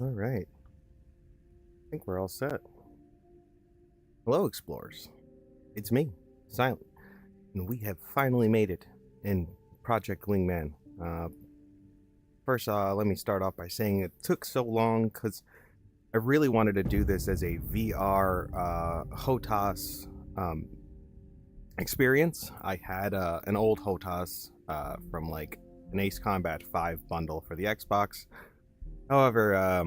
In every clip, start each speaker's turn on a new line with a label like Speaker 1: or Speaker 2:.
Speaker 1: All right. I think we're all set. Hello, explorers. It's me, Silent, and we have finally made it in Project Wingman. First, let me start off by saying it took so long because I really wanted to do this as a VR HOTAS experience. I had an old HOTAS from like an Ace Combat 5 bundle for the Xbox. However,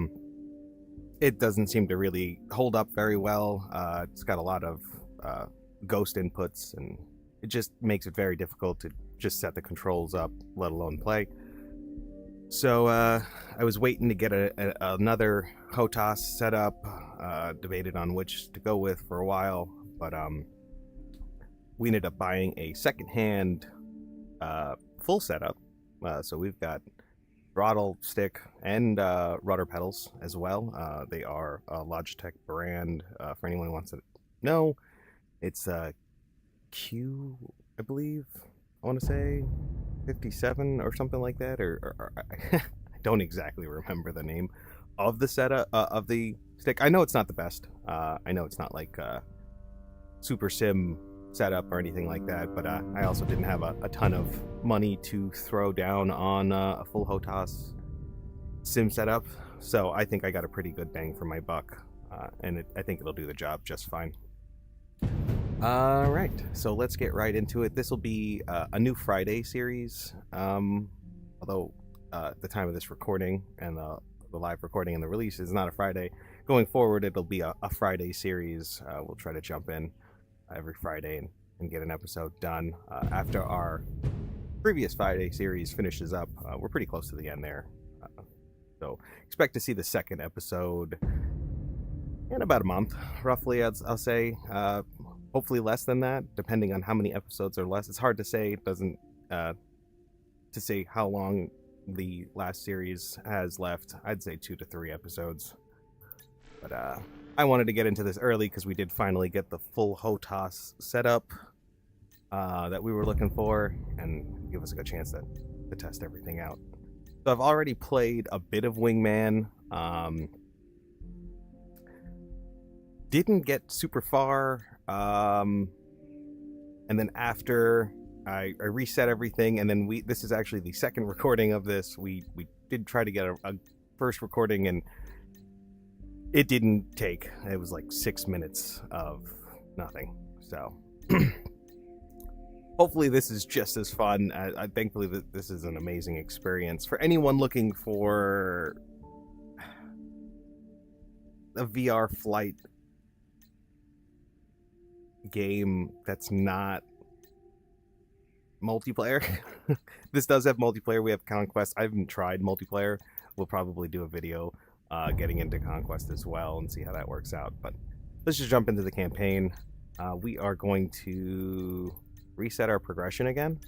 Speaker 1: it doesn't seem to really hold up very well. It's got a lot of ghost inputs, and it just makes it very difficult to just set the controls up, let alone play. So I was waiting to get another HOTAS set up, debated on which to go with for a while, but we ended up buying a secondhand full setup. So we've got throttle, stick, and rutter pedals as well. They are a Logitech brand. For anyone who wants to know, it's Q, I believe. I want to say 57 or something like that, or I don't exactly remember the name of the setup of the stick. I know it's not the best. I know it's not like super sim setup or anything like that, but I also didn't have a ton of money to throw down on a full HOTAS sim setup, so I think I got a pretty good bang for my buck, and I think it'll do the job just fine. Alright, so let's get right into it. This will be a new Friday series, although the time of this recording and the live recording and the release is not a Friday. Going forward, it'll be a Friday series. We'll try to jump in every Friday and get an episode done. After our previous Friday series finishes up, we're pretty close to the end there. So expect to see the second episode in about a month, roughly, I'll say. Hopefully less than that, depending on how many episodes are less. It's hard to say. It doesn't to say how long the last series has left. I'd say 2 to 3 episodes. But I wanted to get into this early because we did finally get the full HOTAS setup that we were looking for, and give us a good chance to test everything out. So I've already played a bit of Wingman. Didn't get super far. And then after I reset everything, and then this is actually the second recording of this. We did try to get a first recording, and it didn't take. It was like 6 minutes of nothing. So hopefully this is just as fun. Thankfully this is an amazing experience for anyone looking for a VR flight game that's not multiplayer. This does have multiplayer. We have Conquest. I haven't tried multiplayer. We'll probably do a video getting into Conquest as well and see how that works out, but let's just jump into the campaign. We are going to reset our progression again,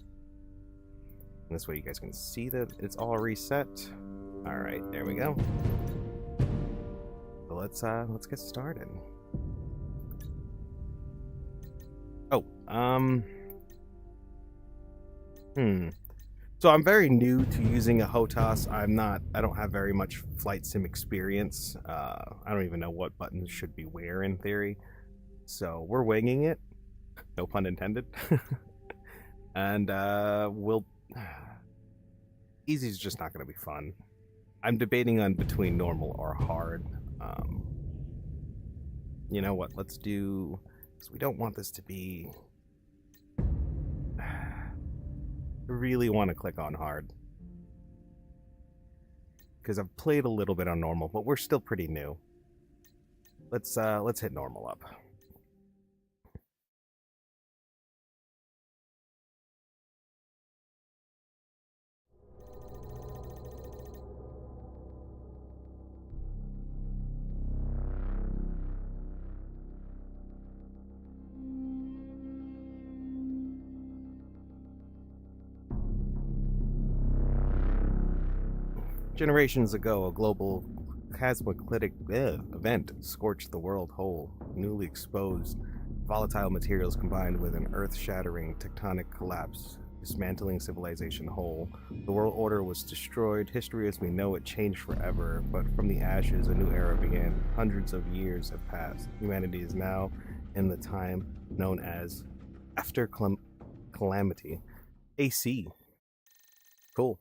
Speaker 1: and this way you guys can see that it's all reset. All right, there we go. So let's get started. Oh, so I'm very new to using a HOTAS. I don't have very much flight sim experience. I don't even know what buttons should be where in theory. So we're winging it, no pun intended. And easy's just not going to be fun. I'm debating on between normal or hard. You know what? Let's do. So we don't want this to be. I really want to click on hard because I've played a little bit on normal, but we're still pretty new. Let's hit normal up. Generations ago, a global cataclysmic event scorched the world whole. Newly exposed volatile materials combined with an earth-shattering tectonic collapse dismantling civilization whole. The world order was destroyed, history as we know it changed forever, but from the ashes a new era began. Hundreds of years have passed. Humanity is now in the time known as after calamity. AC. Cool.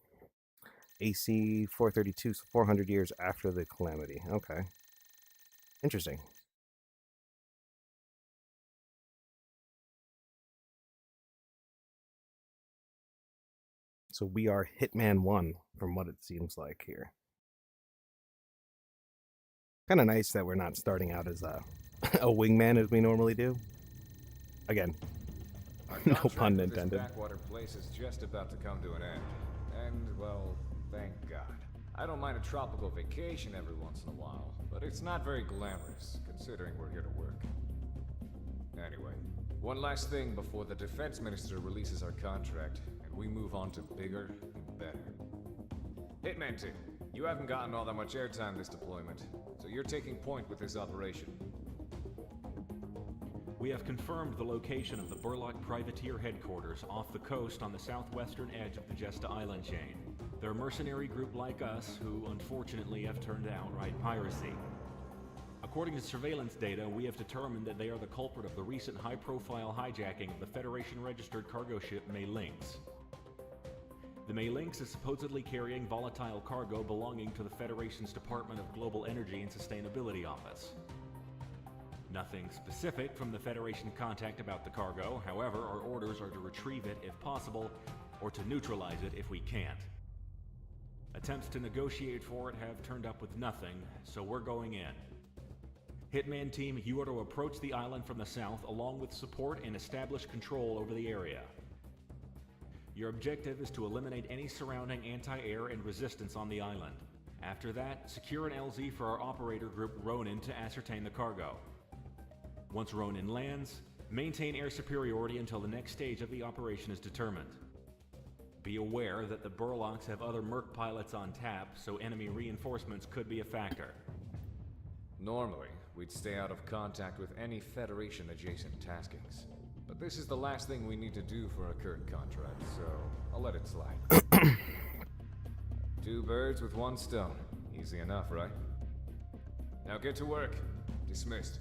Speaker 1: AC 432, so 400 years after the calamity. Okay. Interesting. So we are Hitman 1, from what it seems like here. Kind of nice that we're not starting out as a wingman as we normally do. Again, no pun intended.
Speaker 2: This backwater place is just about to come to an end. And, well, thank God. I don't mind a tropical vacation every once in a while, but it's not very glamorous, considering we're here to work. Anyway, one last thing before the defense minister releases our contract, and we move on to bigger and better. Hitman team, you haven't gotten all that much airtime this deployment, so you're taking point with this operation.
Speaker 3: We have confirmed the location of the Burlock Privateer headquarters off the coast on the southwestern edge of the Jesta Island chain. They're a mercenary group like us who, unfortunately, have turned to outright piracy. According to surveillance data, we have determined that they are the culprit of the recent high-profile hijacking of the Federation-registered cargo ship May Lynx. The May Lynx is supposedly carrying volatile cargo belonging to the Federation's Department of Global Energy and Sustainability Office. Nothing specific from the Federation contact about the cargo, however, our orders are to retrieve it if possible, or to neutralize it if we can't. Attempts to negotiate for it have turned up with nothing, so we're going in. Hitman team, you are to approach the island from the south along with support and establish control over the area. Your objective is to eliminate any surrounding anti-air and resistance on the island. After that, secure an LZ for our operator group Ronin to ascertain the cargo. Once Ronin lands, maintain air superiority until the next stage of the operation is determined. Be aware that the Burlocks have other Merc pilots on tap, so enemy reinforcements could be a factor.
Speaker 2: Normally, we'd stay out of contact with any Federation-adjacent taskings. But this is the last thing we need to do for a current contract, so I'll let it slide. Two birds with one stone. Easy enough, right? Now get to work. Dismissed.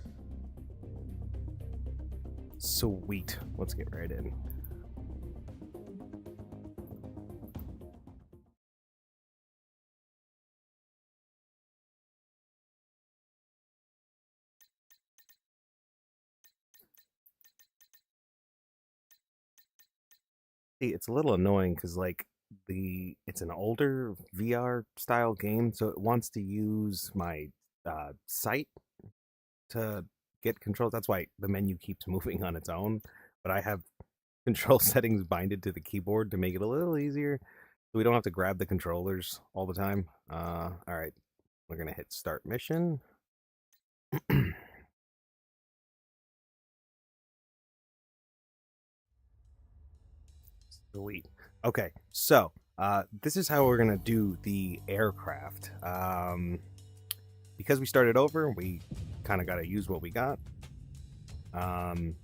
Speaker 1: Sweet. Let's get right in. See, it's a little annoying because like it's an older VR style game, so it wants to use my sight to get controls. That's why the menu keeps moving on its own. But I have control settings binded to the keyboard to make it a little easier, so we don't have to grab the controllers all the time. All right, we're gonna hit start mission. Sweet. Okay, so this is how we're gonna do the aircraft. Because we started over, we kind of got to use what we got. I'm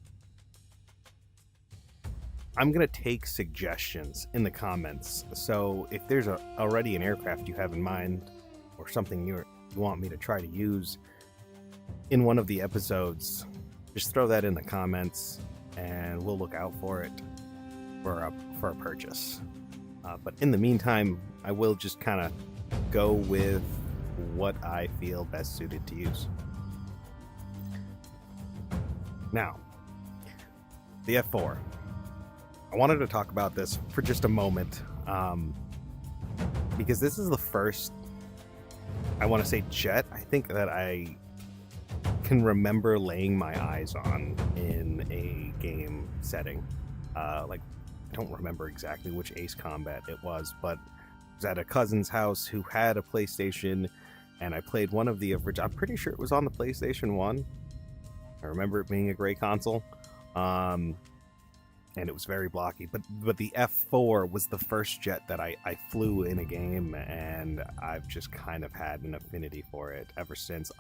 Speaker 1: gonna take suggestions in the comments. So if there's already an aircraft you have in mind, or something you want me to try to use in one of the episodes, just throw that in the comments, and we'll look out for it for a purchase. But in the meantime, I will just kind of go with what I feel best suited to use. Now, the F4. I wanted to talk about this for just a moment, because this is the first, I want to say, jet I think that I can remember laying my eyes on in a game setting. Like, I don't remember exactly which Ace Combat it was, but I was at a cousin's house who had a PlayStation, and I played one of the original. I'm pretty sure it was on the PlayStation 1. I remember it being a great console, and it was very blocky. But the F4 was the first jet that I flew in a game, and I've just kind of had an affinity for it ever since.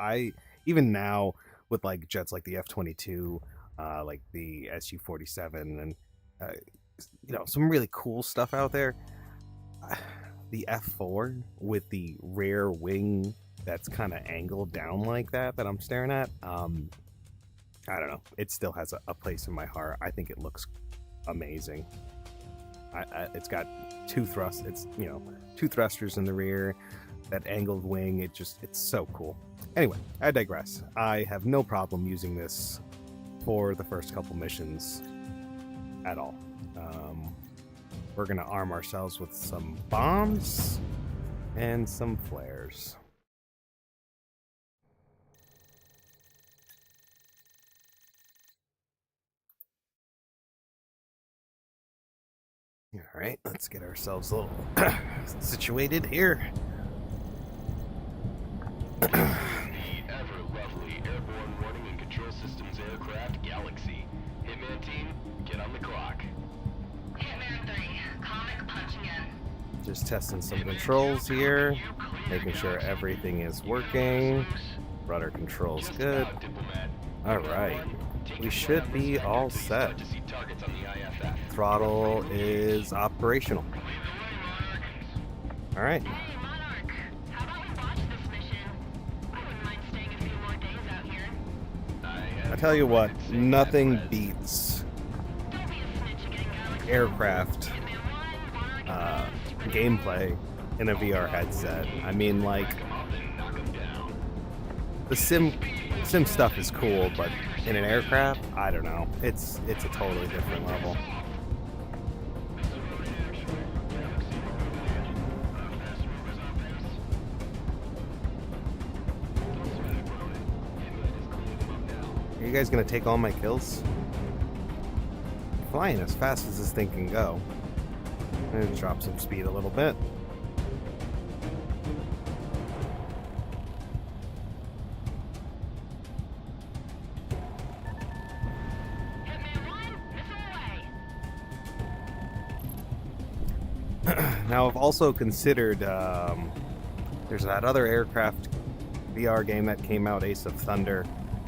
Speaker 1: Even now with like jets like the F-22, like the Su-47, and some really cool stuff out there. The F4 with the rear wing that's kind of angled down like that I'm staring at. I don't know. It still has a place in my heart. I think it looks amazing. It's got two thrusters in the rear, that angled wing. It's so cool. Anyway, I digress. I have no problem using this for the first couple missions at all. We're gonna arm ourselves with some bombs and some flares. All right, let's get ourselves a little situated here.
Speaker 4: The ever-lovely airborne warning and control systems aircraft Galaxy. Hitman team, get on the clock.
Speaker 5: Hitman 3, comic punching in.
Speaker 1: Just testing some controls here, making sure everything is working. Rudder controls good. All right, we should be all set. Throttle is operational. All right.
Speaker 5: Hey, Monarch, how about we watch this mission? I wouldn't mind staying a few more days out here.
Speaker 1: I tell you what, nothing beats
Speaker 5: Don't be a snitch again, Galaxy.
Speaker 1: aircraft
Speaker 5: Hitman 1, Monarch,
Speaker 1: gameplay in a VR headset. I mean, like, the sim stuff is cool, but in an aircraft, I don't know. It's a totally different level. Are you guys gonna take all my kills? I'm flying as fast as this thing can go. And drop some speed a little bit.
Speaker 5: Hitman 1, missile away.
Speaker 1: Now, I've also considered, there's that other aircraft VR game that came out, Ace of Thunder,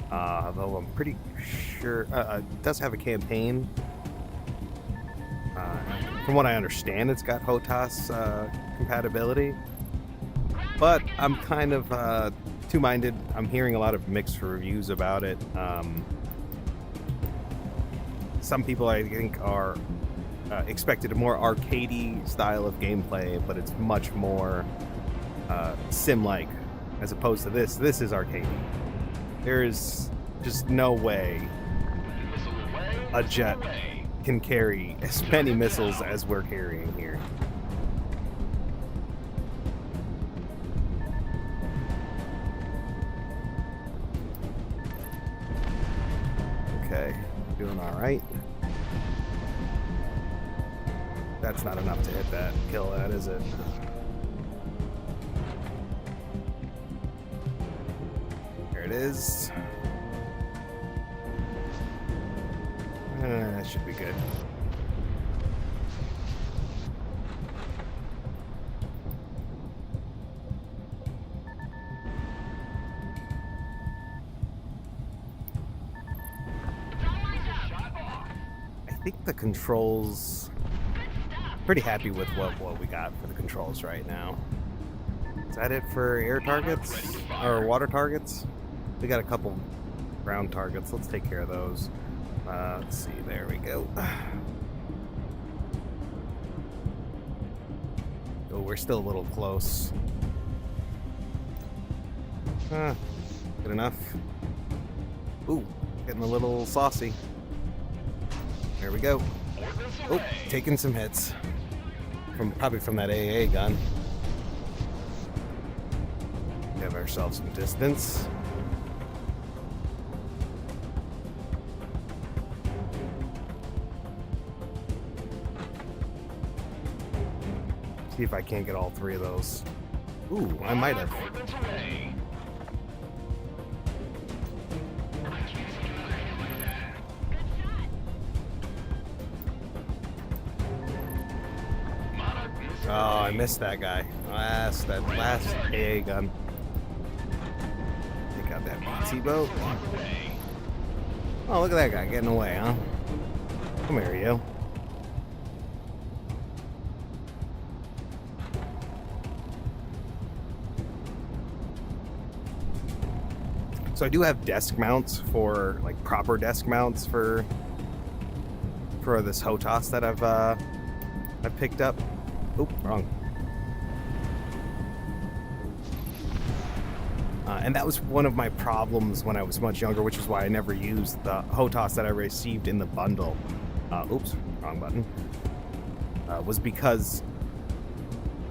Speaker 1: though I'm pretty sure, it does have a campaign. From what I understand, it's got HOTAS compatibility, but I'm kind of two-minded. I'm hearing a lot of mixed reviews about it. Some people, I think, are expected a more arcadey style of gameplay, but it's much more sim-like, as opposed to this. This is arcadey. There is just no way a jet can carry as many missiles as we're carrying here. Okay, doing all right. That's not enough to hit that, kill that, is it? There it is. That should be good. I think the controls. Pretty happy with what we got for the controls right now. Is that it for air targets or water targets? We got a couple ground targets. Let's take care of those. Let's see, there we go. Oh, we're still a little close. Good enough. Ooh, getting a little saucy. There we go. Oh, taking some hits. Probably from that AA gun. Give ourselves some distance. See if I can't get all three of those. Ooh, I might have. Oh, I missed that guy. That last AA gun. Take out that BT boat. Oh, look at that guy getting away, huh? Come here, you. So I do have desk mounts for, like, proper desk mounts for this HOTAS that I've picked up. Oop, wrong. And that was one of my problems when I was much younger, which is why I never used the HOTAS that I received in the bundle. Oops, wrong button. Was because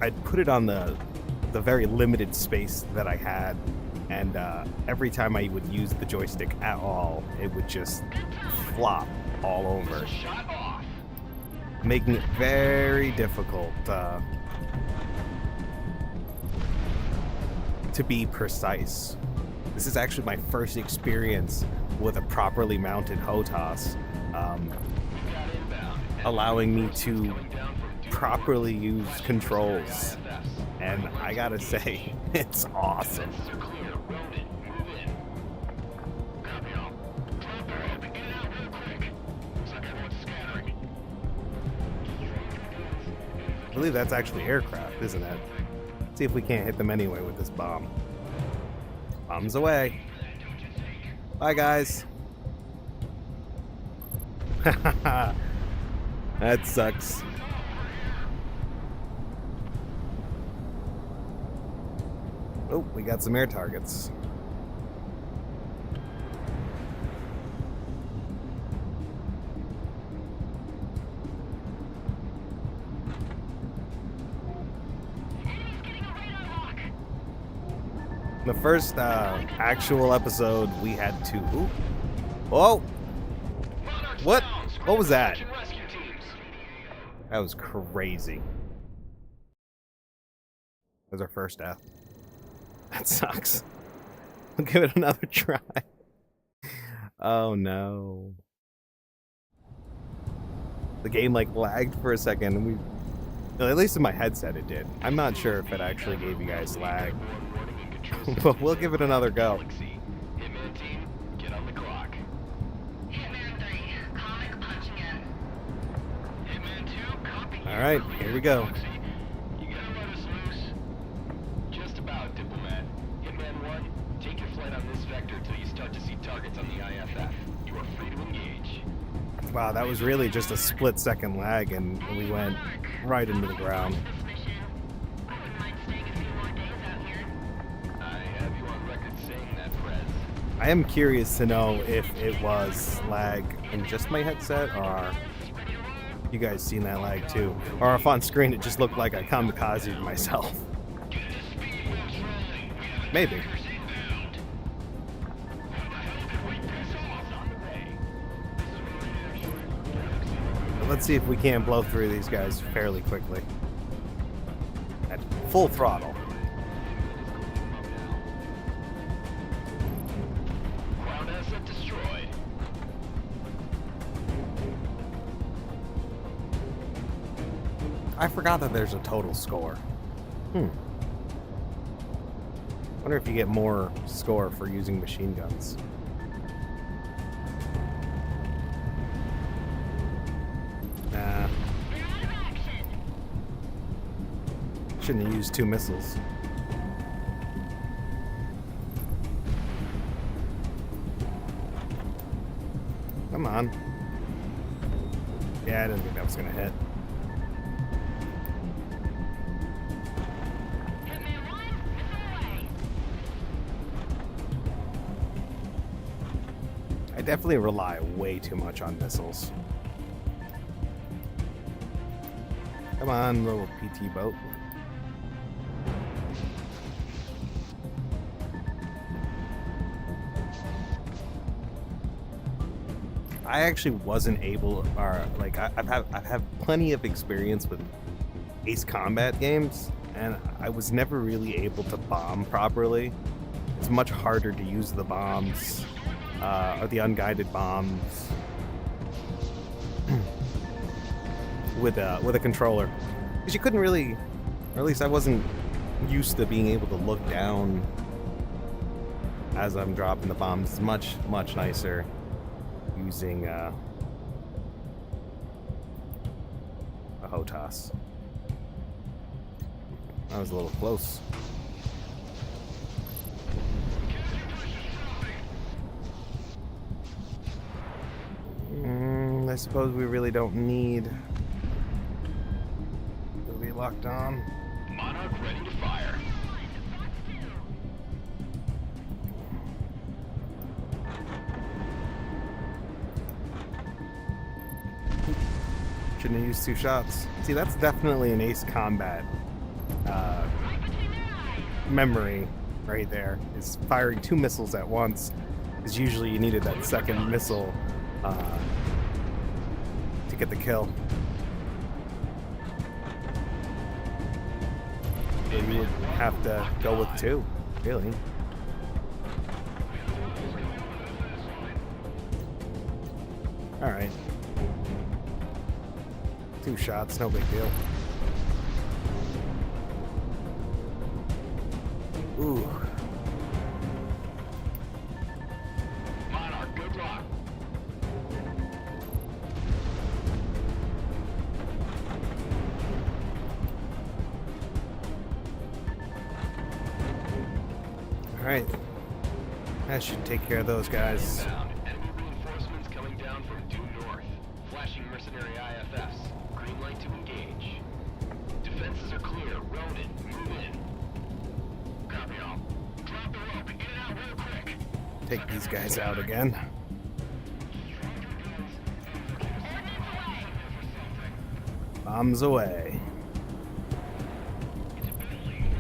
Speaker 1: I'd put it on the very limited space that I had, and every time I would use the joystick at all, it would just flop all over, making it very difficult to be precise. This is actually my first experience with a properly mounted HOTAS, allowing me to properly use controls, and I gotta say, it's awesome. I believe that's actually aircraft, isn't it? Let's see if we can't hit them anyway with this bomb. Bombs away. Bye, guys. That sucks. Oh, we got some air targets. The first actual episode, we had to... Ooh. Whoa! What? What was that? That was crazy. That was our first death. That sucks. We'll give it another try. Oh no. The game like lagged for a second, and well, at least in my headset it did. I'm not sure if it actually gave you guys lag. But we'll give it another go.
Speaker 4: Hitman team, get on the clock.
Speaker 5: Hitman 3, comic punching in.
Speaker 4: Hitman 2, copy.
Speaker 1: Alright, here we go.
Speaker 4: You gotta let us loose. Just about, Diplomat. Hitman 1, take your flight on this vector till you start to see targets on the IFF. You are free to engage.
Speaker 1: Wow, that was really just a split-second lag, and we went right into the ground.
Speaker 5: This mission. I wouldn't mind staying a few more days out here.
Speaker 4: I have you on record saying that, Prez.
Speaker 1: I am curious to know if it was lag in just my headset, or you guys seen that lag too, or if on screen it just looked like I kamikazed myself. Maybe. But let's see if we can blow through these guys fairly quickly. At full throttle.
Speaker 4: Ground asset destroyed.
Speaker 1: I forgot that there's a total score. Wonder if you get more score for using machine guns. Nah. Shouldn't have used 2 missiles. Come on. Yeah, I didn't think that was gonna hit.
Speaker 5: Hitman 1, missile away.
Speaker 1: I definitely rely way too much on missiles. Come on, little PT boat. I actually wasn't able, or like I've had plenty of experience with Ace Combat games, and I was never really able to bomb properly. It's much harder to use the bombs, or the unguided bombs, with a controller, because you couldn't really, or at least I wasn't used to being able to look down as I'm dropping the bombs. It's much nicer using a HOTAS. That was a little close. I suppose we really don't need to be locked on.
Speaker 4: Monarch ready to fire.
Speaker 1: Shouldn't have used 2 shots. See, that's definitely an Ace Combat memory right there. Is firing 2 missiles at once. Because usually you needed that second missile to get the kill. So you would have to go with 2, really. Alright. 2 shots, no big deal. Ooh.
Speaker 4: Monarch, good luck.
Speaker 1: Alright. That should take care of those guys.
Speaker 4: Inbound. Enemy reinforcements coming down from due north. Flashing mercenary IFFs. Green light to engage. Defenses are clear. Ronan, move in. Copy all. Drop the rope. Get it out real quick.
Speaker 1: Take these guys out again. Bombs away.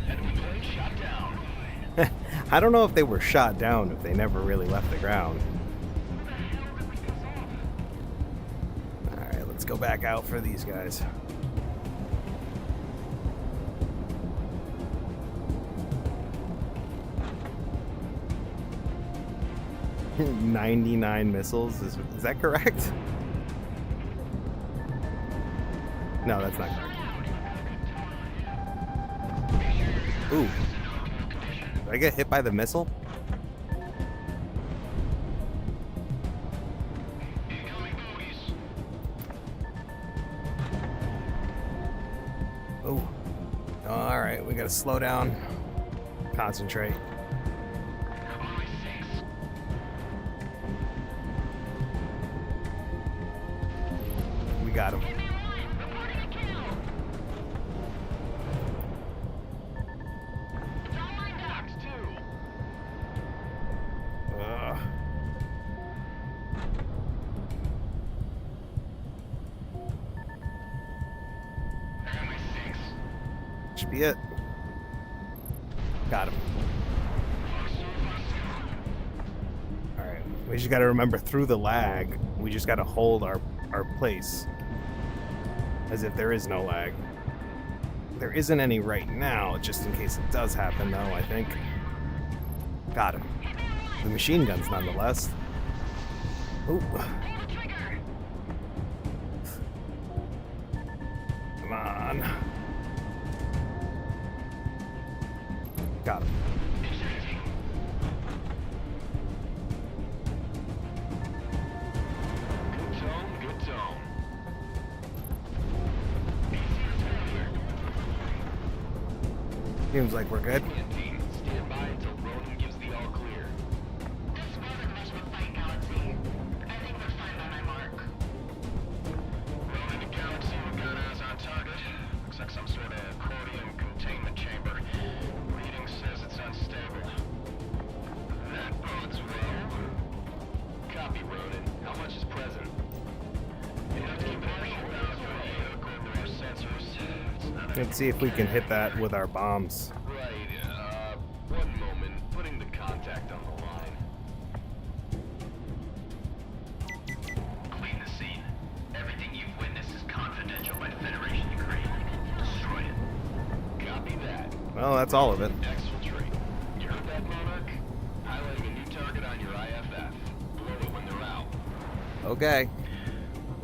Speaker 4: Enemy plane shot down.
Speaker 1: I don't know if they were shot down if they never really left the ground. Alright, let's go back out for these guys. "99 missiles, is that correct?" No, that's not correct. Ooh. Did I get hit by the missile? Oh. Alright, we gotta slow down. Concentrate. We got him. Ugh. Should be it. Got him. Alright, we just gotta remember through the lag, we just gotta hold our place. As if there is no lag. There isn't any right now, just in case it does happen though, I think. Got him. The machine guns nonetheless. Ooh. Come on. Got him.
Speaker 4: Good tone, good tone.
Speaker 1: Seems like we're good.
Speaker 4: Team, stand by until Ronan gives the all clear.
Speaker 5: This wasn't much of a fight, Galaxy. I think we're fine by my mark.
Speaker 4: Ronan to Galaxy, we've got eyes on target. Looks like some sort of accordion containment chamber. Reading says it's unstable. That bodes well. Copy, Ronan. How much is present? Enough to keep an eye on according to our sensors. It's not a
Speaker 1: Let's see if we can hit that with our bombs.
Speaker 4: Right, one moment. Putting the contact on the line. Clean the scene. Everything you've witnessed is confidential by Federation decree. Destroy it. Copy that.
Speaker 1: Well, that's all of it.
Speaker 4: Exfiltrate. You heard that, Monarch? Highlighting a new target on your IFF. Blow it when they're out.
Speaker 1: Okay.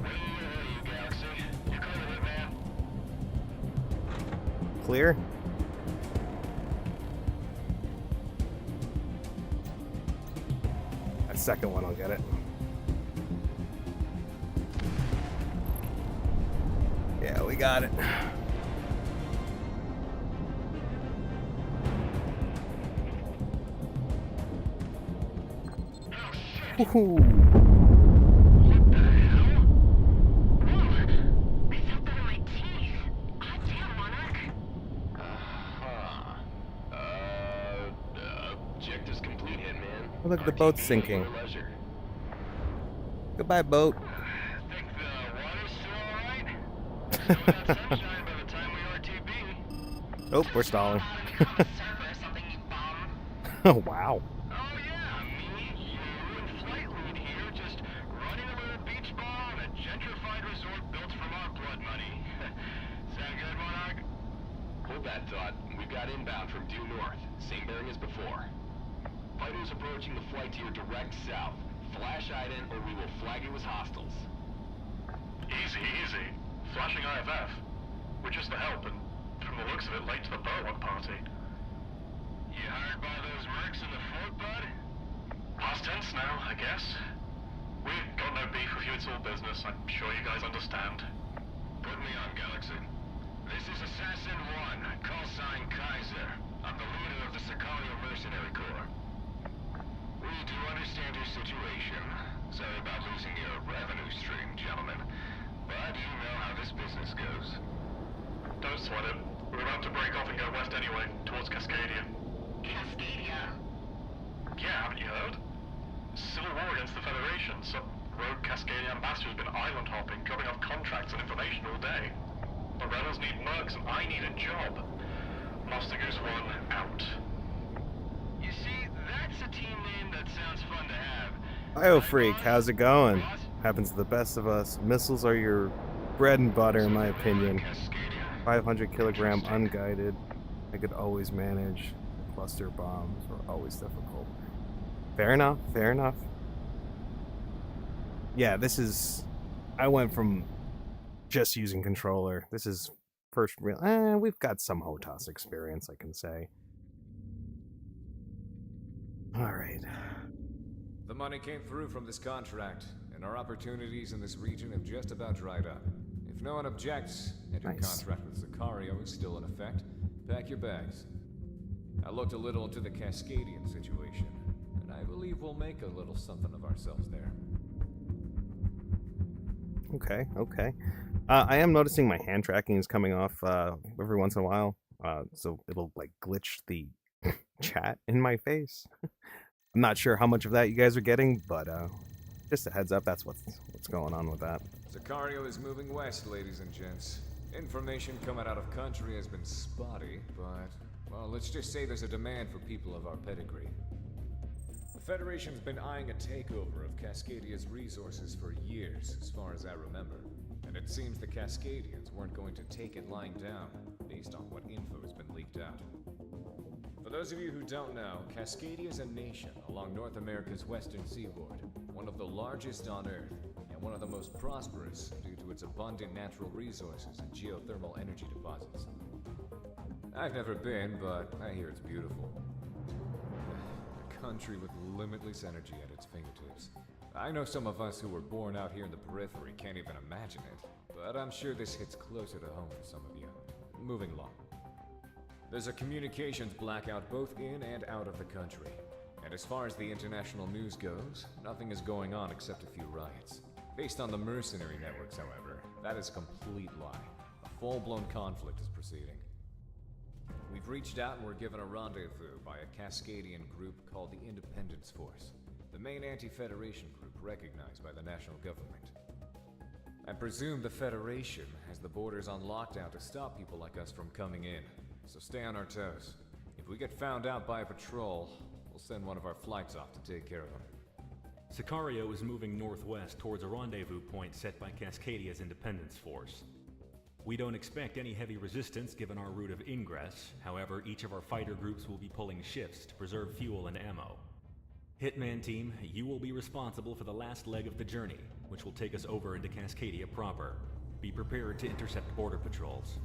Speaker 4: You Galaxy. You clear it, man.
Speaker 1: Clear? That second one, I'll get it. Yeah, we got it. Woohoo! Oh, look, the boat's sinking. Goodbye, boat.
Speaker 4: Think the water's still alright? Still got sunshine by the time we RTB.
Speaker 1: Oh, we're stalling.
Speaker 5: I'm a surfer or something, you bum.
Speaker 1: Oh, wow.
Speaker 4: Oh yeah, me, you, and Flight Lead here, just running a little beach ball in a gentrified resort built from our blood money. Sound good, Monarch? Hold that thought. We've got inbound from due north. Same bearing as before. Fighters approaching the flight to your direct south. Flash ident or we will flag you as hostiles.
Speaker 6: Easy, easy. Flashing IFF. We're just the help, and from the looks of it, late to the Burlock party.
Speaker 4: You hired by those mercs in the fort, bud?
Speaker 6: Past tense now, I guess. We've got no beef with you, it's all business. I'm sure you guys understand.
Speaker 4: Put me on, Galaxy. This is Assassin 1, call sign Kaiser. I'm the leader of the Sicario Mercenary Corps. We do understand your situation. Sorry about losing your revenue stream, gentlemen. But you know how this business goes.
Speaker 6: Don't sweat it. We're about to break off and go west anyway, towards Cascadia.
Speaker 5: Cascadia.
Speaker 6: Yeah, haven't you heard? Civil war against the Federation. Some rogue Cascadia ambassador's been island hopping, dropping off contracts and information all day. The rebels need mercs and I need a job. Master Goose 1 out.
Speaker 4: You see, that's a team name that sounds fun to have.
Speaker 1: Bio Freak, how's it going? Happens to the best of us. Missiles are your bread and butter, in my opinion.
Speaker 4: Cascadia.
Speaker 1: 500 kilogram unguided. I could always manage. Cluster bombs were always difficult. Fair enough, fair enough. Yeah, this is... I went from just using controller. This is first real... we've got some HOTAS experience, I can say. Alright.
Speaker 2: The money came through from this contract, and our opportunities in this region have just about dried up. If no one objects, and your
Speaker 1: Nice.
Speaker 2: contract with Sicario is still in effect, pack your bags. I looked a little into the Cascadian situation, and I believe we'll make a little something of ourselves there.
Speaker 1: Okay, okay. I am noticing my hand tracking is coming off every once in a while. So it'll like glitch the chat in my face. I'm not sure how much of that you guys are getting, but just a heads up, that's what's going on with that.
Speaker 2: Sicario is moving west, ladies and gents. Information coming out of country has been spotty, but, well, let's just say there's a demand for people of our pedigree. The Federation's been eyeing a takeover of Cascadia's resources for years, as far as I remember. And it seems the Cascadians weren't going to take it lying down, based on what info has been leaked out. For those of you who don't know, Cascadia is a nation along North America's western seaboard, one of the largest on Earth, and one of the most prosperous due to its abundant natural resources and geothermal energy deposits. I've never been, but I hear it's beautiful. A country with limitless energy at its fingertips. I know some of us who were born out here in the periphery can't even imagine it, but I'm sure this hits closer to home for some of you. Moving along. There's a communications blackout both in and out of the country. And as far as the international news goes, nothing is going on except a few riots. Based on the mercenary networks, however, that is a complete lie. A full-blown conflict is proceeding. We've reached out and were given a rendezvous by a Cascadian group called the Independence Force, the main anti-Federation group recognized by the national government. I presume the Federation has the borders on lockdown to stop people like us from coming in, so stay on our toes. If we get found out by a patrol, we'll send one of our flights off to take care of them.
Speaker 3: Sicario is moving northwest towards a rendezvous point set by Cascadia's Independence Force. We don't expect any heavy resistance given our route of ingress, however, each of our fighter groups will be pulling shifts to preserve fuel and ammo. Hitman Team, you will be responsible for the last leg of the journey, which will take us over into Cascadia proper. Be prepared to intercept border patrols.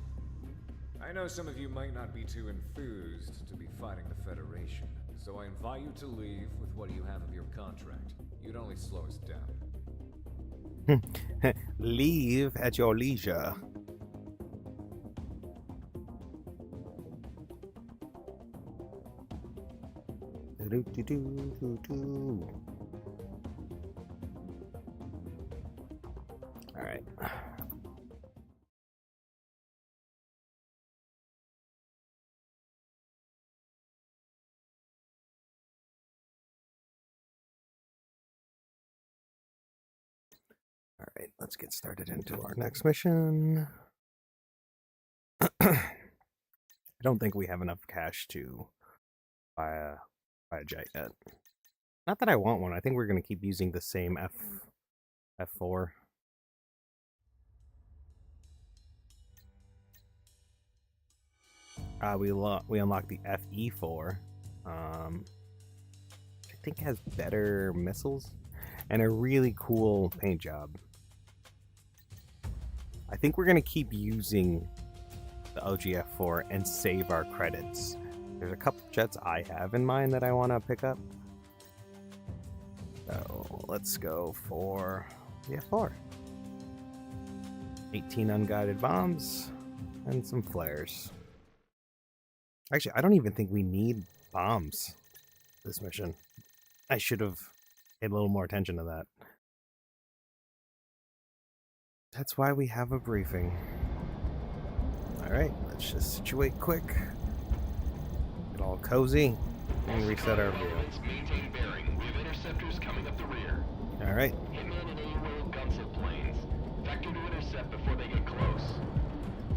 Speaker 2: I know some of you might not be too enthused to be fighting the Federation, so I invite you to leave with what you have of your contract. You'd only slow us down.
Speaker 1: Leave at your leisure. All right. let's get started into our next mission. I don't think we have enough cash to buy a jet yet. Not that I want one. I think we're going to keep using the same F4. We unlocked the FE4. I think has better missiles and a really cool paint job. I think we're going to keep using the OGF4 and save our credits. There's a couple jets I have in mind that I want to pick up. So let's go for the F4. 18 unguided bombs and some flares. Actually, I don't even think we need bombs this mission. I should have paid a little more attention to that. That's why we have a briefing. Alright, let's just situate quick. Get all cozy and reset our view.
Speaker 4: Maintain bearing. We have interceptors coming up the rear.
Speaker 1: Alright.
Speaker 4: Hitman and AWO gunship planes. Vector to intercept before they get close.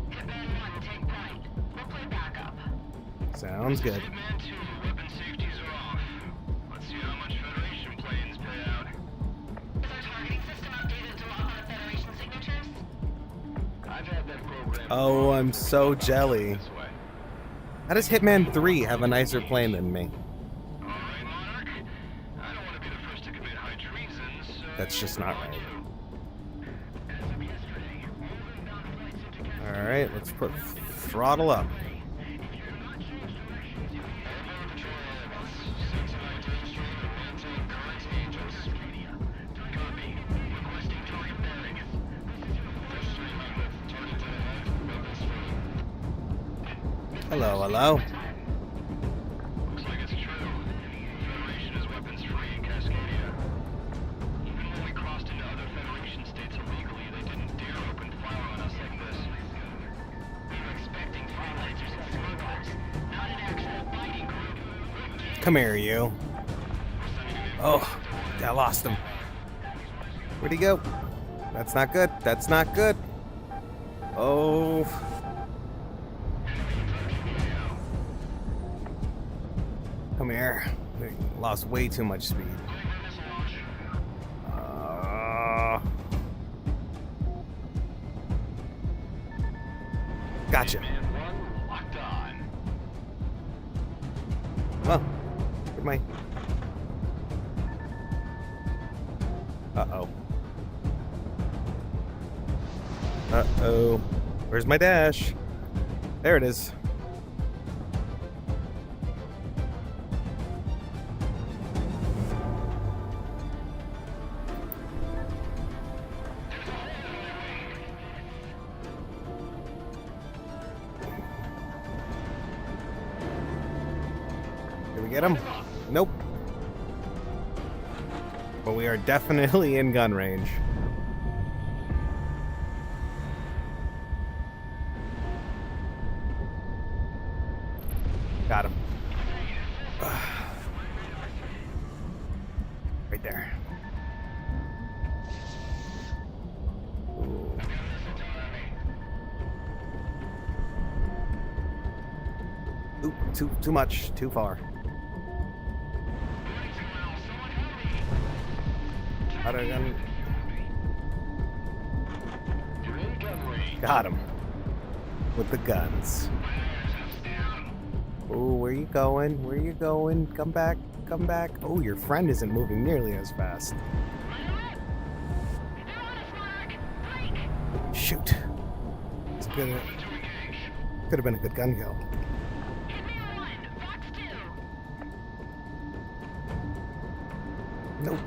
Speaker 5: Hitman 1, take point. We'll play backup.
Speaker 1: Sounds good.
Speaker 4: Hitman 2, weapon safeties are off. Let's see how much Federation planes pay out.
Speaker 5: Is our targeting system updated to lock on Federation signatures?
Speaker 4: I've had that program.
Speaker 1: Oh, I'm so jelly.
Speaker 4: This way.
Speaker 1: How does Hitman 3 have a nicer plane than me?
Speaker 4: All right, Monarch. I don't want to be the first to commit high treason, so...
Speaker 1: That's just not right.
Speaker 4: As of yesterday, moving down flights into Cascadia.
Speaker 1: Alright, let's put throttle up. Hello, hello.
Speaker 4: Looks like it's true. Federation is weapons free in Cascadia. Even when we crossed into other Federation states illegally, they didn't dare open fire on us like this. We were expecting fire lasers and smokers, not an actual fighting group.
Speaker 1: Come here, you. Oh, I lost him. Where'd he go? That's not good. That's not good. Oh. Come here. We lost way too much speed. Gotcha.
Speaker 4: Man 1 locked on.
Speaker 1: Well, where'd my... Uh-oh. Uh-oh. Where's my dash? There it is. Did we get him? Nope. But we are definitely in gun range. Got him. Right there. Ooh. Ooh, too much, too far. Got him. With the guns. Oh, where you going? Where you going? Come back. Come back. Oh, your friend isn't moving nearly as fast. Shoot. It's good. Could have been a good gun kill. Nope.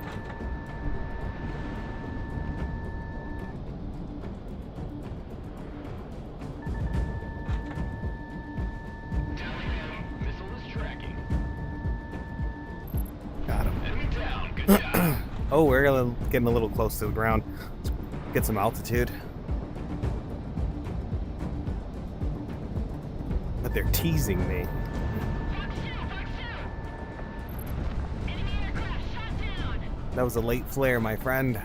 Speaker 1: Oh, we're getting a little close to the ground. Let's get some altitude. But they're teasing me. That was a late flare, my friend.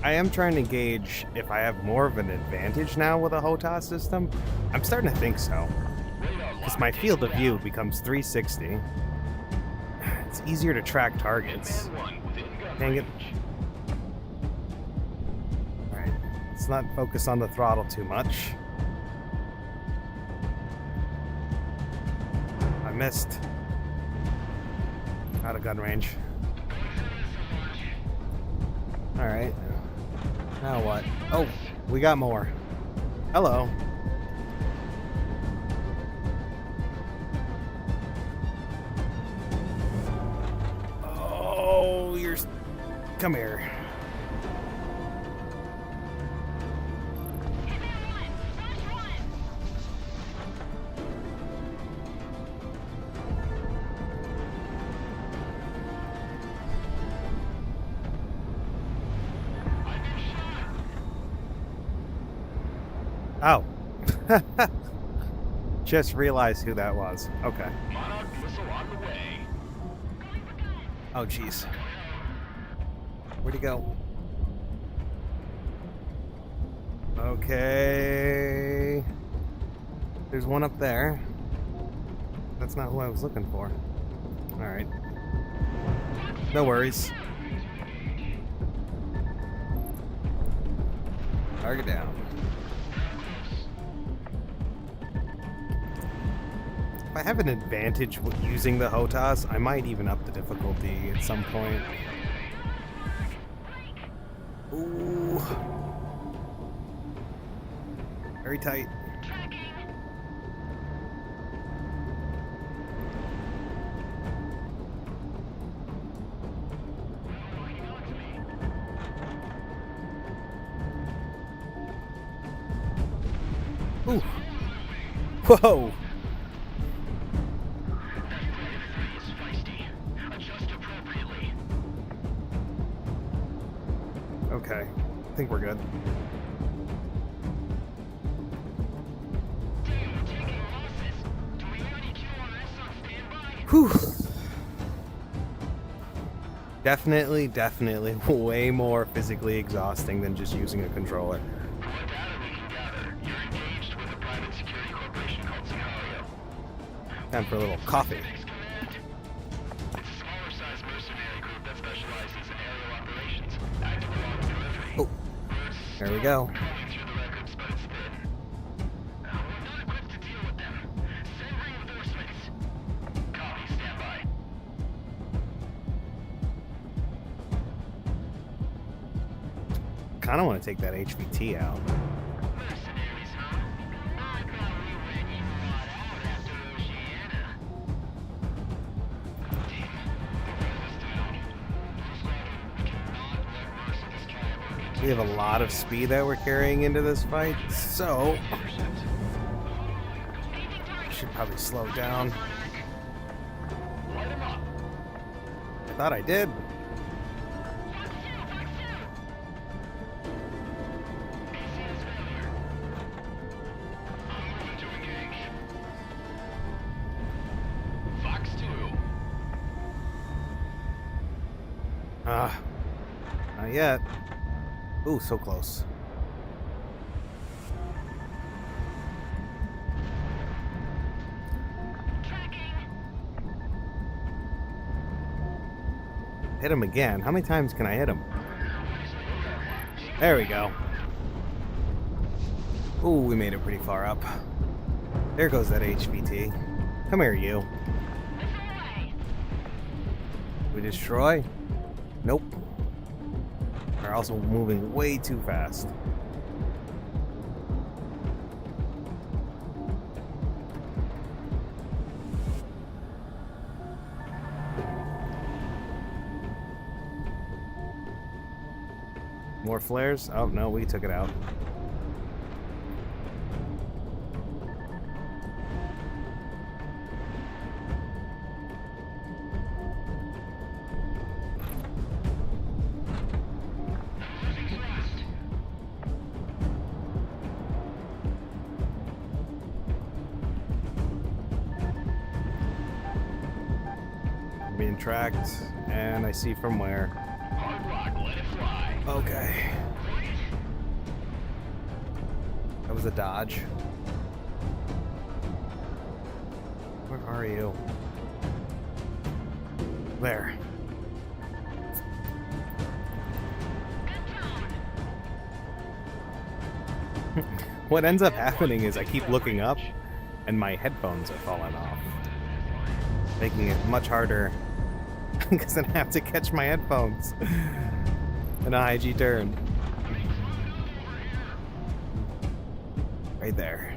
Speaker 1: I am trying to gauge if I have more of an advantage now with a HOTAS system. I'm starting to think so. Because my field of view becomes 360. It's easier to track targets. Dang it. Alright, let's not focus on the throttle too much. I missed. Out of gun range. Alright. Now what? Oh, we got more. Hello. Oh, you're... Come here. Oh. Just realized who that was. Okay. Oh, jeez. Where'd he go? Okay. There's one up there. That's not who I was looking for. Alright. No worries. Target down. If I have an advantage with using the HOTAS, I might even up the difficulty at some point. Ooh. Very tight. Ooh. Whoa. Okay, I think we're good. Whew. Definitely way more physically exhausting than just using a controller. Time for a little coffee. Oh, there we go. Kind of want to take that HVT out. We have a lot of speed that we're carrying into this fight, so I should probably slow down. I thought I did. Not yet. Ooh, so close. Hit him again. How many times can I hit him? There we go. Ooh, we made it pretty far up. There goes that HVT. Come here, you. We destroy? Nope. They're also moving way too fast. More flares? Oh no, we took it out. Being tracked, and I see from where.
Speaker 4: Hard rock, let it fly.
Speaker 1: Okay. was a dodge. Where are you? There. What ends up happening is I keep looking up and my headphones are falling off, making it much harder because then I have to catch my headphones in a high G turn. Right there.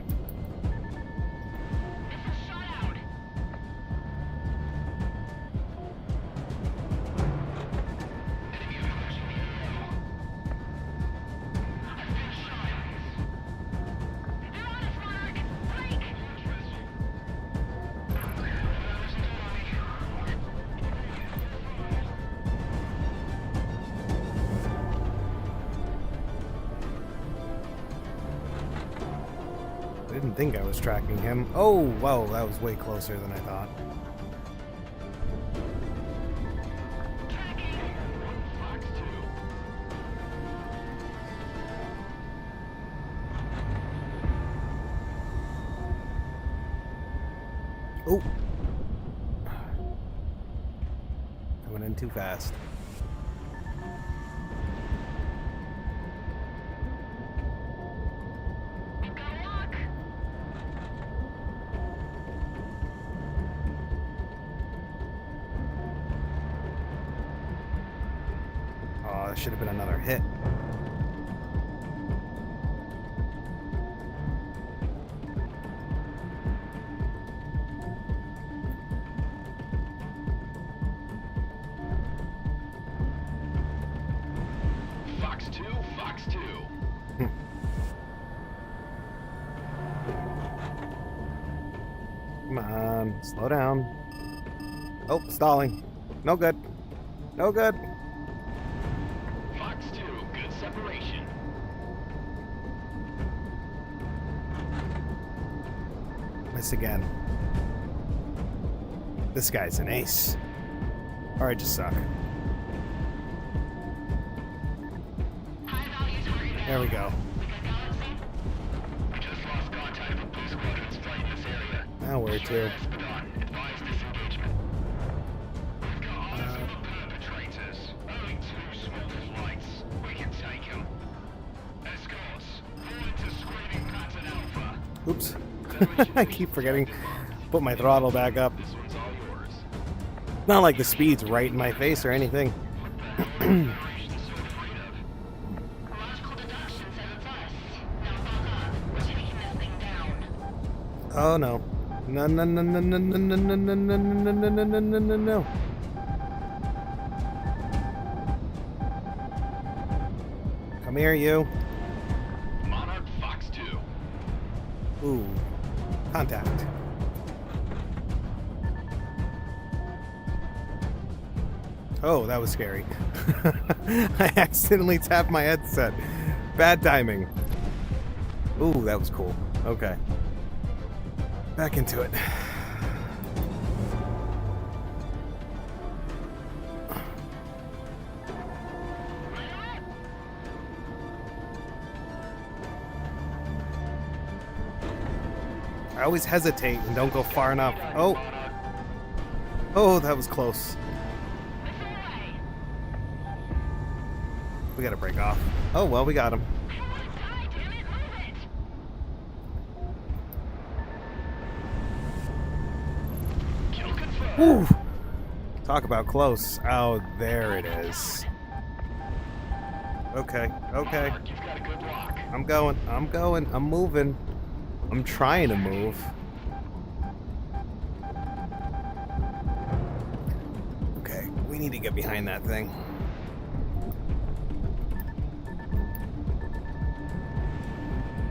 Speaker 1: I didn't think I was tracking him. Oh, whoa, that was way closer than I thought. Oh! Coming in too fast. Oh, that should have been another hit.
Speaker 4: Fox 2, Fox 2.
Speaker 1: Come on, slow down. Oh, stalling. No good. No good.
Speaker 4: Fox 2, good separation.
Speaker 1: Miss again. This guy's an ace. Or I just suck. There we go.
Speaker 4: We just lost contact with Blue Squadron's flight in this area.
Speaker 1: Now where to?
Speaker 4: Advise disengagement. We've got orders from the perpetrators. Only 2 small flights. We can take them. Escorts, fall into screening pattern Alpha.
Speaker 1: Oops. I keep forgetting. Put my throttle back up.
Speaker 4: This one's all yours.
Speaker 1: Not like the speed's right in my face or anything.
Speaker 4: Operation sort of freedom.
Speaker 5: Logical deduction says it's us. Now fuck up. We're taking this thing down.
Speaker 1: Oh no. No no no no no no no no no no no no no no no no no. Come here, you.
Speaker 4: Monarch Fox 2.
Speaker 1: Ooh. Contact. Oh, that was scary. I accidentally tapped my headset. Bad timing. Ooh, that was cool. Okay. Back into it. I always hesitate and don't go far enough. Oh. Oh, that was close. We gotta break off. Oh, well, we got him. Whew. Talk about close. Oh, there it is. Okay, okay.
Speaker 4: You've got a good lock.
Speaker 1: I'm going, I'm moving. I'm trying to move. Okay, we need to get behind that thing.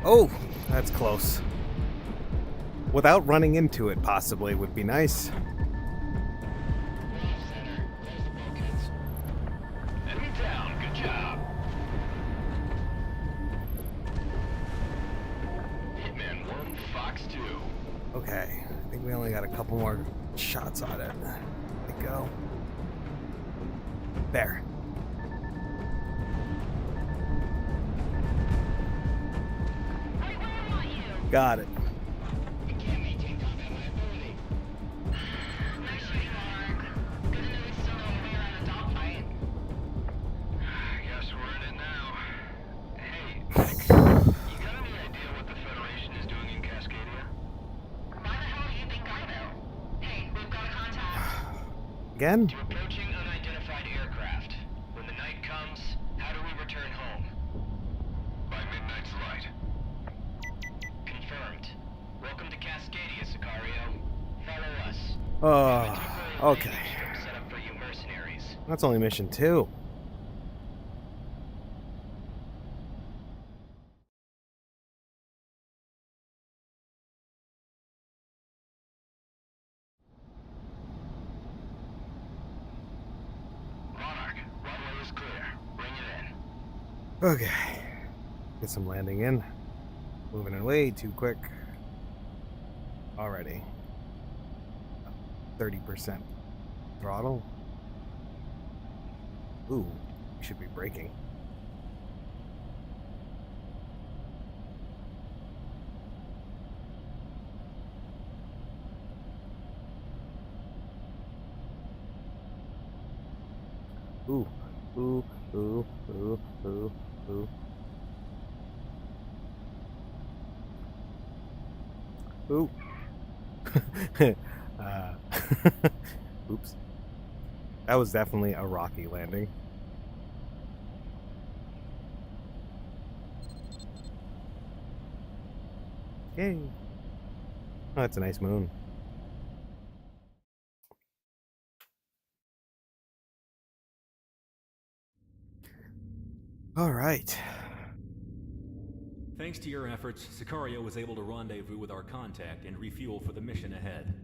Speaker 1: Oh, that's close. Without running into it, possibly, would be nice.
Speaker 4: Enemy down. Good job. Hitman 1, Fox 2.
Speaker 1: Okay, I think we only got a couple more shots on it. There we go. There.
Speaker 5: Wait, wait,
Speaker 1: Got it.
Speaker 5: Nice shooting, Mark. Good to know we still don't win on a dogfight.
Speaker 4: Guess we're in it now. Hey, Nick, you got any idea what the Federation is doing in Cascadia?
Speaker 5: Why the hell do you think I know? Hey, we've got a contact.
Speaker 1: Again?
Speaker 4: To approaching unidentified aircraft. When the night comes, how do we return home? By midnight's light. Confirmed. Welcome to Cascadia, Sicario. Follow us.
Speaker 1: Oh, okay.
Speaker 4: Set up for you mercenaries.
Speaker 1: That's only mission 2.
Speaker 4: Monarch, runway is clear. Bring it in.
Speaker 1: Okay. Get some landing in. Moving in way too quick. Already. 30% throttle. Ooh, we should be braking. Ooh, ooh, ooh, ooh, ooh, ooh. Ooh. uh, oops. That was definitely a rocky landing. Yay. Oh, that's a nice moon. All right.
Speaker 3: Thanks to your efforts, Sicario was able to rendezvous with our contact and refuel for the mission ahead.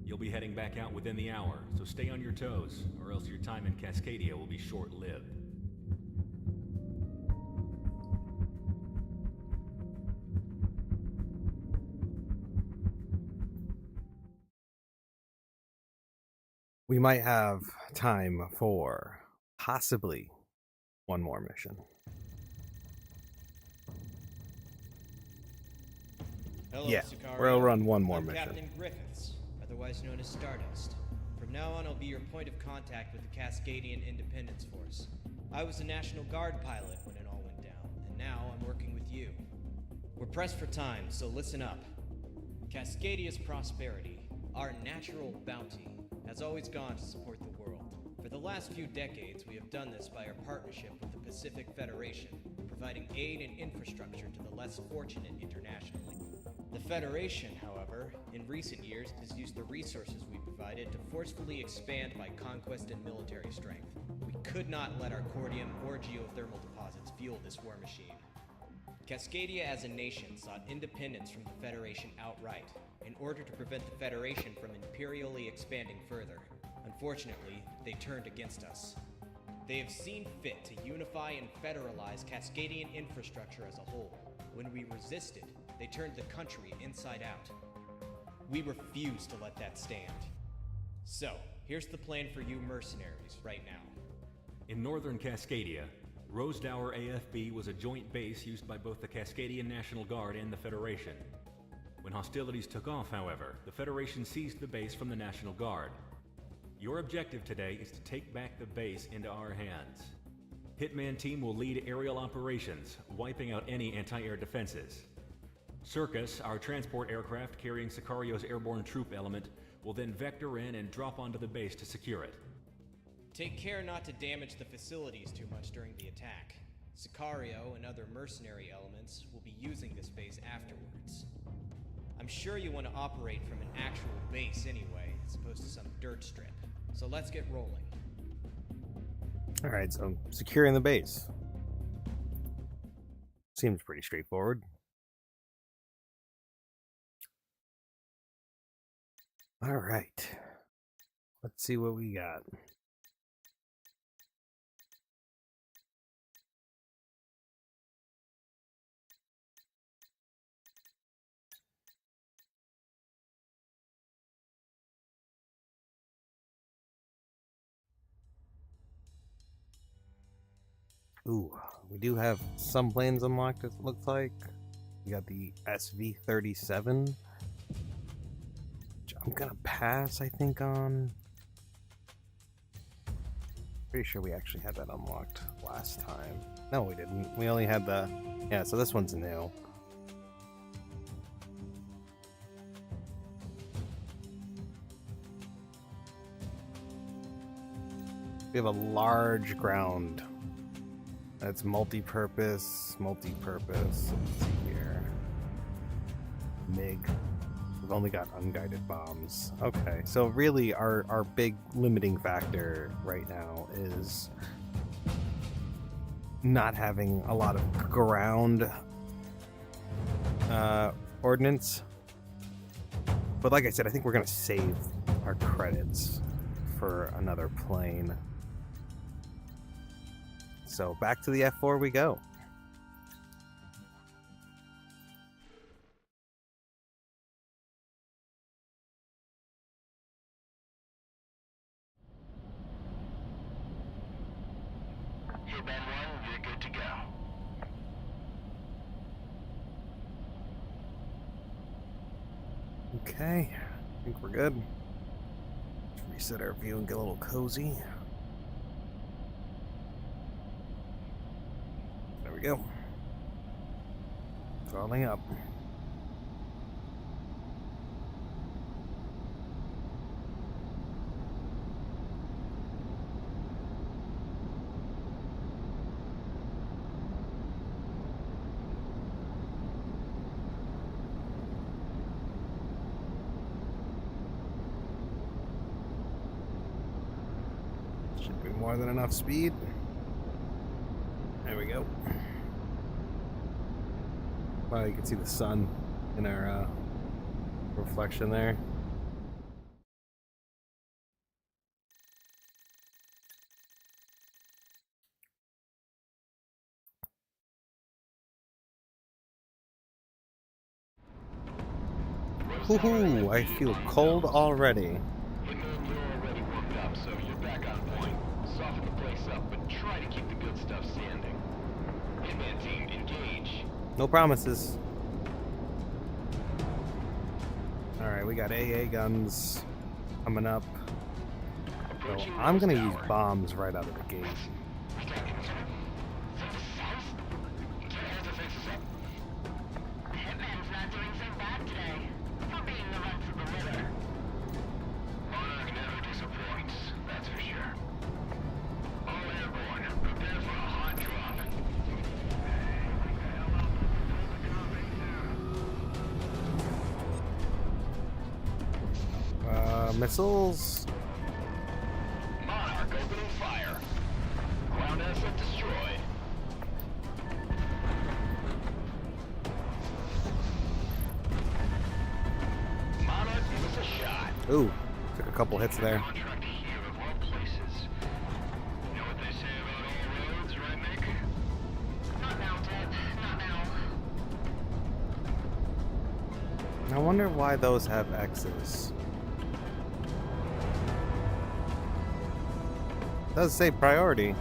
Speaker 3: You'll be heading back out within the hour, so stay on your toes, or else your time in Cascadia will be short-lived.
Speaker 1: We might have time for possibly one more mission.
Speaker 7: Hello,
Speaker 1: Yeah,
Speaker 7: Sicario.
Speaker 1: we'll run one more
Speaker 7: I'm
Speaker 1: mission.
Speaker 7: Captain Griffiths, otherwise known as Stardust. From now on, I'll be your point of contact with the Cascadian Independence Force. I was a National Guard pilot when it all went down, and now I'm working with you. We're pressed for time, so listen up. Cascadia's prosperity, our natural bounty, has always gone to support the world. For the last few decades, we have done this by our partnership with the Pacific Federation, providing aid and infrastructure to the less fortunate internationally. The Federation, however, in recent years has used the resources we provided to forcefully expand by conquest and military strength. We could not let our cordium or geothermal deposits fuel this war machine. Cascadia as a nation sought independence from the Federation outright, in order to prevent the Federation from imperially expanding further. Unfortunately, they turned against us. They have seen fit to unify and federalize Cascadian infrastructure as a whole. When we resisted, they turned the country inside out. We refuse to let that stand. So, here's the plan for you mercenaries right now.
Speaker 3: In northern Cascadia, Rosedower AFB was a joint base used by both the Cascadian National Guard and the Federation. When hostilities took off, however, the Federation seized the base from the National Guard. Your objective today is to take back the base into our hands. Hitman Team will lead aerial operations, wiping out any anti-air defenses. Circus, our transport aircraft carrying Sicario's airborne troop element, will then vector in and drop onto the base to secure it.
Speaker 7: Take care not to damage the facilities too much during the attack. Sicario and other mercenary elements will be using this base afterwards. I'm sure you want to operate from an actual base anyway, as opposed to some dirt strip. So let's get rolling.
Speaker 1: Alright, so securing the base. Seems pretty straightforward. Alright. Let's see what we got. Ooh, we do have some planes unlocked, it looks like. We got the SV37, which I'm gonna pass, I think, on. Pretty sure we actually had that unlocked last time. No, we didn't. We only had the... Yeah, so this one's new. We have a large ground. That's multi-purpose. Let's see here. MiG. We've only got unguided bombs. Okay, so really our big limiting factor right now is not having a lot of ground ordnance. But like I said, I think we're gonna save our credits for another plane. So back to the F4 we go.
Speaker 4: Hey, Ben 1, you're good to go.
Speaker 1: Okay, I think we're good. Let's reset our view and get a little cozy. There we go. Throttling up. Should be more than enough speed. There we go. Wow, you can see the sun in our reflection there. Woohoo! I feel cold already.
Speaker 4: Hey, man, you're already warmed up, so you're back on point. Soften the place up, but try to keep the good stuff standing. Hey, man, team, engage.
Speaker 1: No promises. Alright, we got AA guns coming up. So I'm gonna use bombs right out of the gate.
Speaker 5: Hitman's not doing so bad today. For being the runt of the litter.
Speaker 4: Monarch never disappoints, that's for sure. All airborne, prepare for a hot drop.
Speaker 1: Missiles.
Speaker 4: Monarch opening fire. Ground asset destroyed. Monarch, give us a shot.
Speaker 1: Ooh, took a couple hits there.
Speaker 4: Contract here of all places. You know what they say about all roads, right, Mick?
Speaker 5: Not now, Deb. Not now.
Speaker 1: I wonder why those have X's. Does say priority.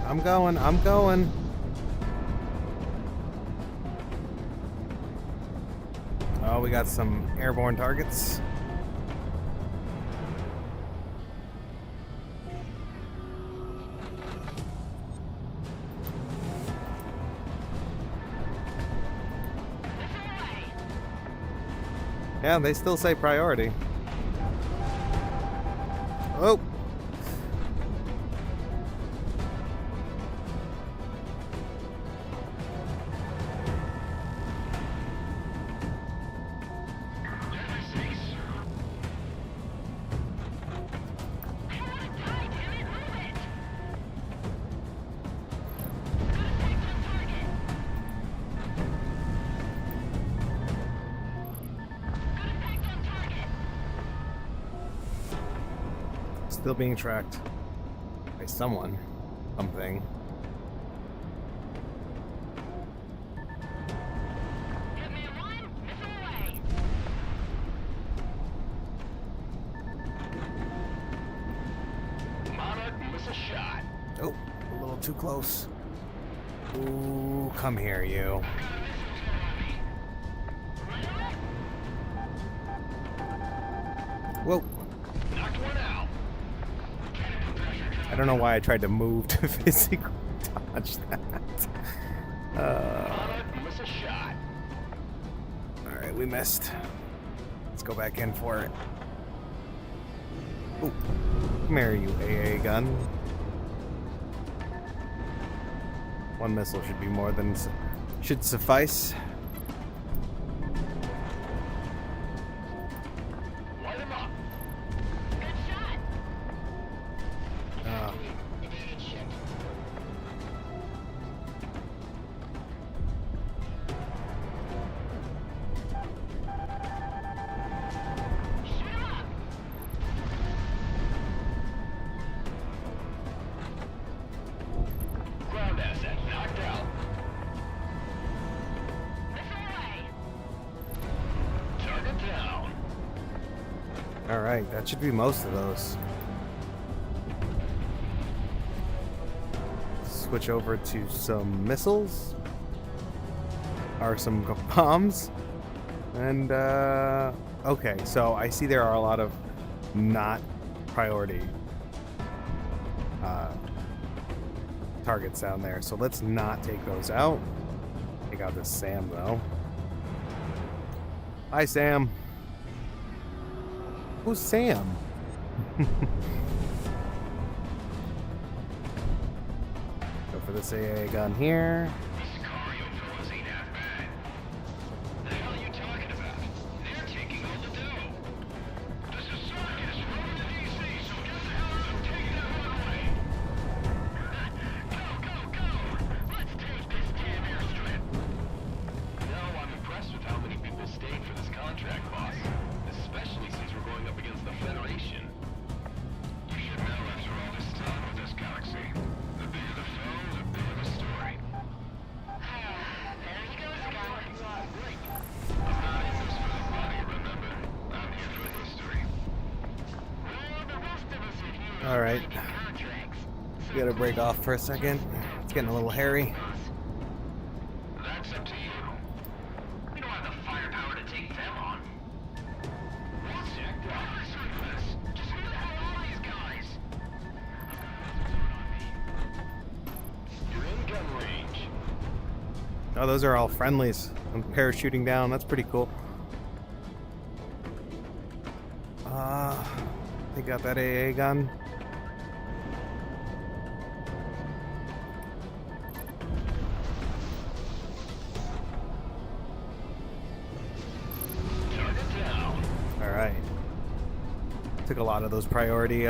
Speaker 1: I'm going. Oh, we got some airborne targets. Yeah, they still say priority. Oh! Still being tracked by someone, something. too close. Ooh, come here, you. Whoa.
Speaker 4: Knocked one out.
Speaker 1: I don't know why I tried to move to physically dodge that.
Speaker 4: Miss a shot.
Speaker 1: Alright, we missed. Let's go back in for it. Ooh. Come here, you AA gun. One missile should be more than... should suffice.
Speaker 4: Light him up.
Speaker 5: Good shot.
Speaker 4: Advantage ship.
Speaker 5: Shoot him up.
Speaker 4: Ground asset knocked out.
Speaker 5: Missile away.
Speaker 4: Target down.
Speaker 1: Alright, that should be most of those. Switch over to some missiles. Or some bombs. And, okay, so I see there are a lot of not priority targets down there. So let's not take those out. Take out this Sam, though. Hi, Sam. Who's Sam? Go for this AA gun here.
Speaker 4: These Sicario fellas ain't half bad. The hell are you talking about? They're taking all the dough. This is Circus. Rolling to DC, so get the hell out and take that runway. Go! Let's take this damn airstrip. No, I'm impressed with how many people stayed for this contract, boss. Especially since we're going up against the Federation. You should know after all this time with this galaxy. The bigger the foe, the bigger the story.
Speaker 5: There he goes again.
Speaker 4: Great. I'm not in this for the money, remember? I'm here for history.
Speaker 5: Well, the rest of us are here
Speaker 1: All right.
Speaker 5: signing contracts.
Speaker 1: We gotta break off for a second. It's getting a little hairy.
Speaker 4: That's up to you. We don't have the firepower to take them on. What's that guy? Just who the hell are these guys? You're in gun range.
Speaker 1: Oh, those are all friendlies. I'm parachuting down. That's pretty cool. They got that AA gun.
Speaker 4: Target down.
Speaker 1: All right. Took a lot of those priority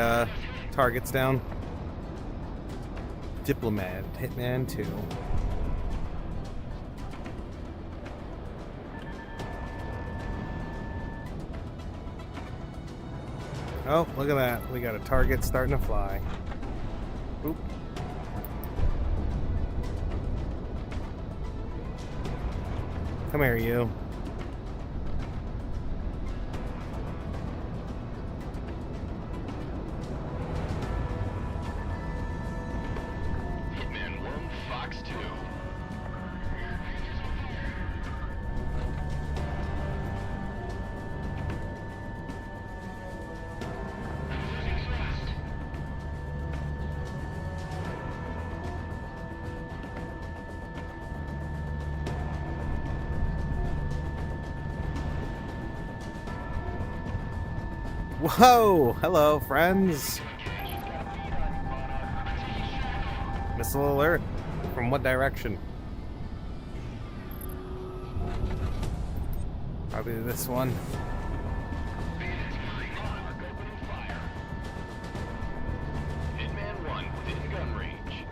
Speaker 1: targets down. Diplomat, Hitman 2. Oh, look at that. We got a target starting to fly. Oop. Come here, you.
Speaker 4: Hitman 1, Fox 2.
Speaker 1: Whoa! Hello, friends. Missile alert. From what direction? Probably this one.
Speaker 4: Hitman 1 within gun range.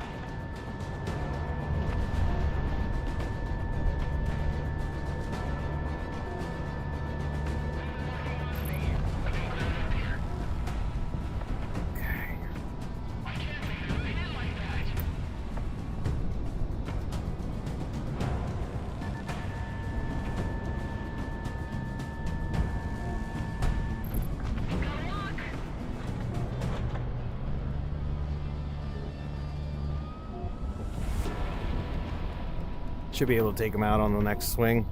Speaker 1: Okay.
Speaker 4: I can't think of it like that.
Speaker 1: Should be able to take him out on the next swing.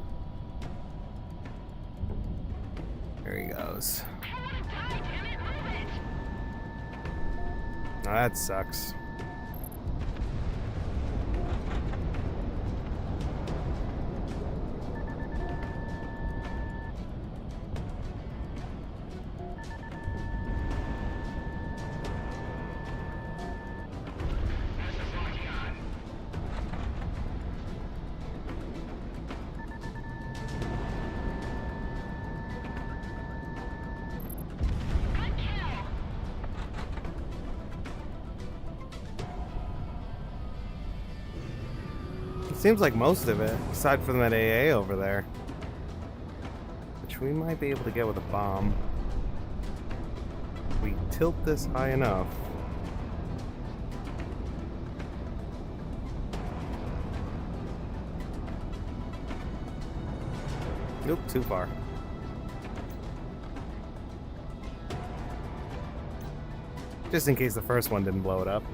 Speaker 1: There he goes. Oh, that sucks. Seems like most of it, aside from that AA over there. Which we might be able to get with a bomb. If we tilt this high enough. Nope, too far. Just in case the first one didn't blow it up.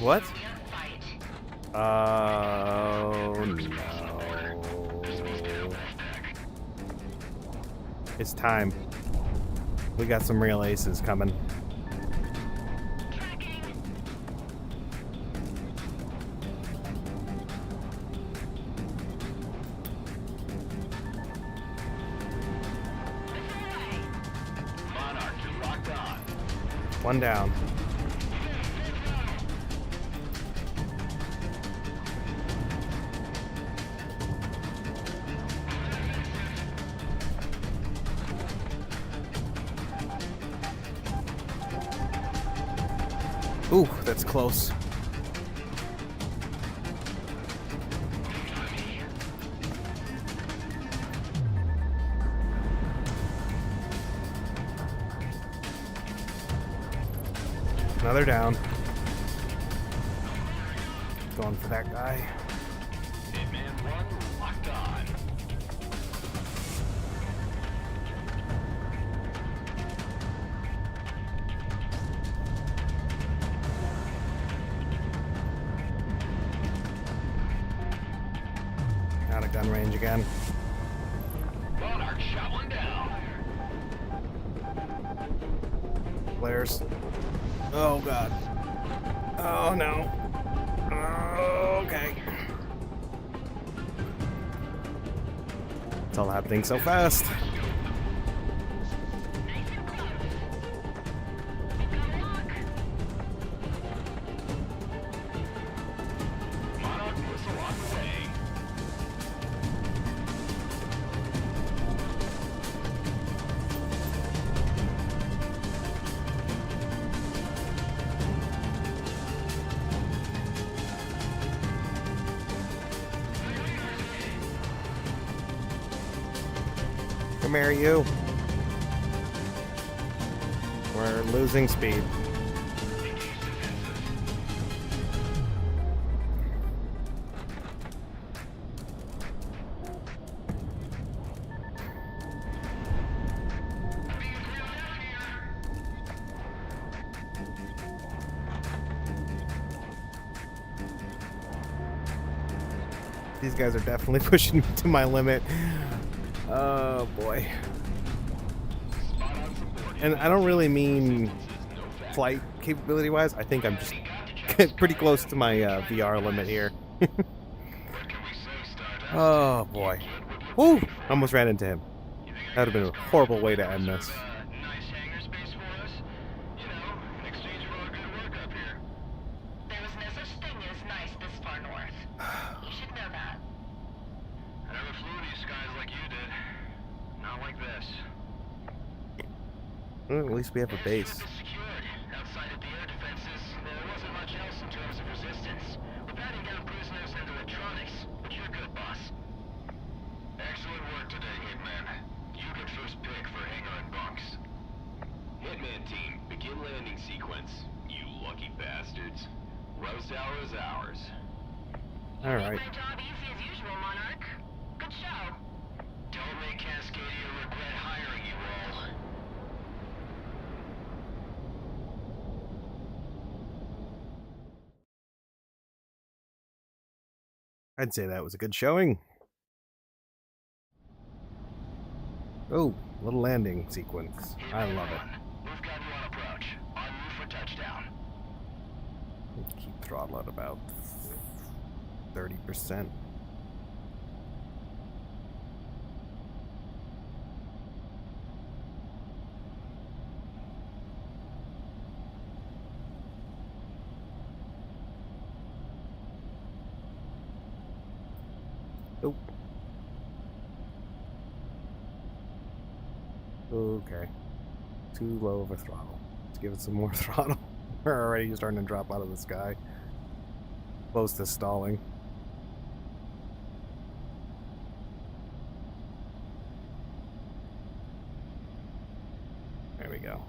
Speaker 1: What? Oh no. It's time. We got some real aces coming. One down. Ooh, that's close. Another down. Going for that guy.
Speaker 6: Hitman 1 locked on.
Speaker 1: Out of gun range again.
Speaker 6: Monarch shot one down.
Speaker 1: Flares. Oh god. Oh no. Okay. It's all happening so fast.
Speaker 6: Monarch missile on the way.
Speaker 1: Come here, you. We're losing speed. These guys are definitely pushing me to my limit. Oh boy. And I don't really mean flight capability wise. I think I'm just pretty close to my VR limit here. Oh boy. Woo! Almost ran into him. That would have been a horrible way to end this.
Speaker 4: Nice hangar space for us. You know, in exchange for all our good work up here.
Speaker 5: There was no such thing as nice this far north. You should know that.
Speaker 4: I never flew these skies like you did. Not like this.
Speaker 1: Well, at least we have a base.
Speaker 4: It's secured. Outside of the air defenses, there wasn't much else in terms of resistance. We're patting down prisoners and electronics, but you're good, boss. Excellent work today, Hitman. You get first pick for hangar and bunks.
Speaker 8: Hitman team, begin landing sequence. You lucky bastards. Rose Tower is ours.
Speaker 1: All right.
Speaker 5: My job easy as usual, Monarch. Good show.
Speaker 4: Don't make Cascadia regret hiring you all.
Speaker 1: I'd say that was a good showing. Oh, little landing sequence. I love it.
Speaker 4: We've got you on approach. On you for touchdown.
Speaker 1: Keep throttle at about 30%. Oh. Okay. Too low of a throttle. Let's give it some more throttle. We're already starting to drop out of the sky. Close to stalling. There we go.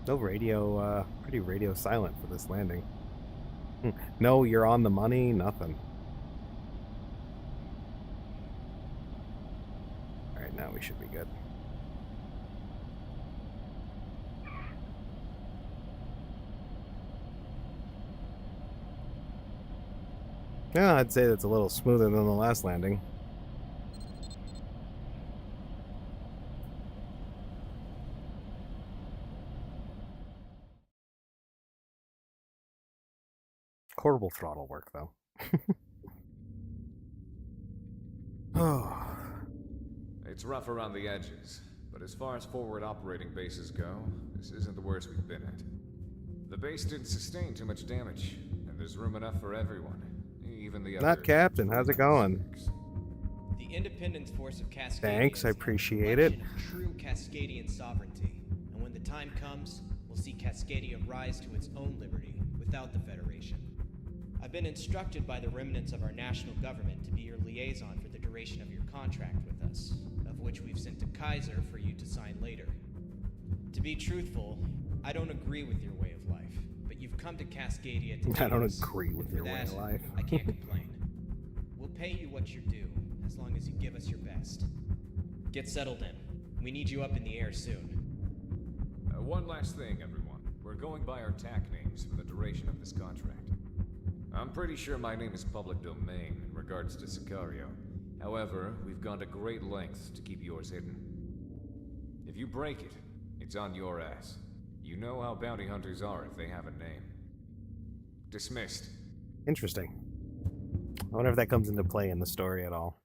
Speaker 1: No radio, pretty radio silent for this landing. No, you're on the money, nothing. Alright, now we should be good. Yeah, I'd say that's a little smoother than the last landing. Horrible throttle work, though. Oh.
Speaker 2: It's rough around the edges, but as far as forward operating bases go, this isn't the worst we've been at. The base didn't sustain too much damage, and there's room enough for everyone, even the other...
Speaker 1: Not Captain, how's it going?
Speaker 7: The Independence Force of Cascadia.
Speaker 1: Thanks, I appreciate it.
Speaker 7: True Cascadian sovereignty, and when the time comes, we'll see Cascadia rise to its own liberty without the Federation. I've been instructed by the remnants of our national government to be your liaison for the duration of your contract with us, of which we've sent to Kaiser for you to sign later. To be truthful, I don't agree with your way of life, but you've come to Cascadia to
Speaker 1: I don't
Speaker 7: us,
Speaker 1: agree with
Speaker 7: and
Speaker 1: your
Speaker 7: for
Speaker 1: way
Speaker 7: that,
Speaker 1: of life.
Speaker 7: I can't complain. We'll pay you what you're due, as long as you give us your best. Get settled in. We need you up in the air soon.
Speaker 2: One last thing, everyone. We're going by our TAC names for the duration of this contract. I'm pretty sure my name is public domain in regards to Sicario. However, we've gone to great lengths to keep yours hidden. If you break it, it's on your ass. You know how bounty hunters are if they have a name. Dismissed.
Speaker 1: Interesting. I wonder if that comes into play in the story at all.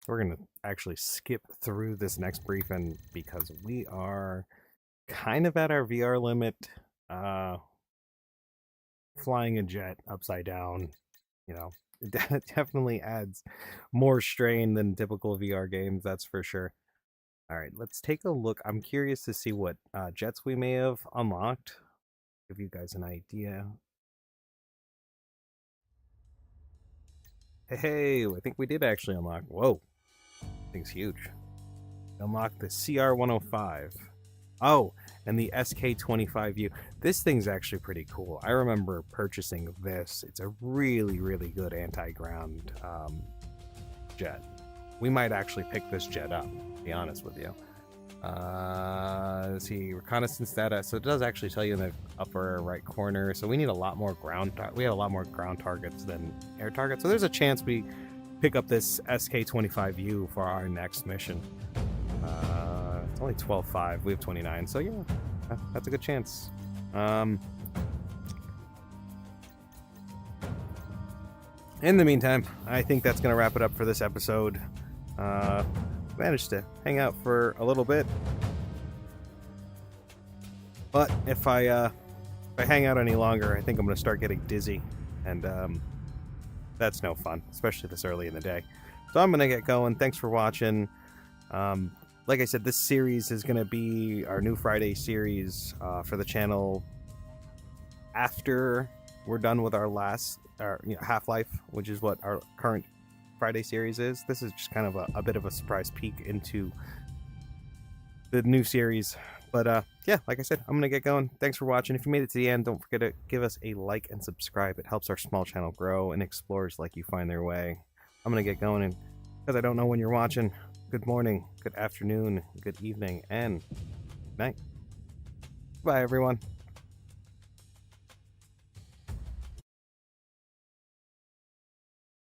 Speaker 1: We're going to actually skip through this next briefing because we are kind of at our VR limit. Flying a jet upside down, you know, it definitely adds more strain than typical VR games, that's for sure. All right, let's take a look. I'm curious to see what jets we may have unlocked. Give you guys an idea. Hey, I think we did actually unlock. Whoa, thing's huge. Unlock the CR-105. Oh, and the SK-25U. This thing's actually pretty cool. I remember purchasing this. It's a really, really good anti-ground jet. We might actually pick this jet up, to be honest with you. Let's see, reconnaissance data. So it does actually tell you in the upper right corner. So we need a lot more we had a lot more ground targets than air targets. So there's a chance we pick up this SK-25U for our next mission. It's only 12.5. We have 29. So yeah, that's a good chance. In the meantime, I think that's going to wrap it up for this episode. Managed to hang out for a little bit. But if I hang out any longer, I think I'm going to start getting dizzy. And that's no fun, especially this early in the day. So I'm going to get going. Thanks for watching. Like I said, this series is going to be our new Friday series for the channel after we're done with our Half-Life, which is what our current Friday series is. This is just kind of a bit of a surprise peek into the new series. But yeah, like I said, I'm gonna get going. Thanks for watching. If you made it to the end, don't forget to give us a like and subscribe. It helps our small channel grow and explorers like you find their way. I'm gonna get going, and because I don't know when you're watching, good morning, good afternoon, good evening, and night. Bye, everyone.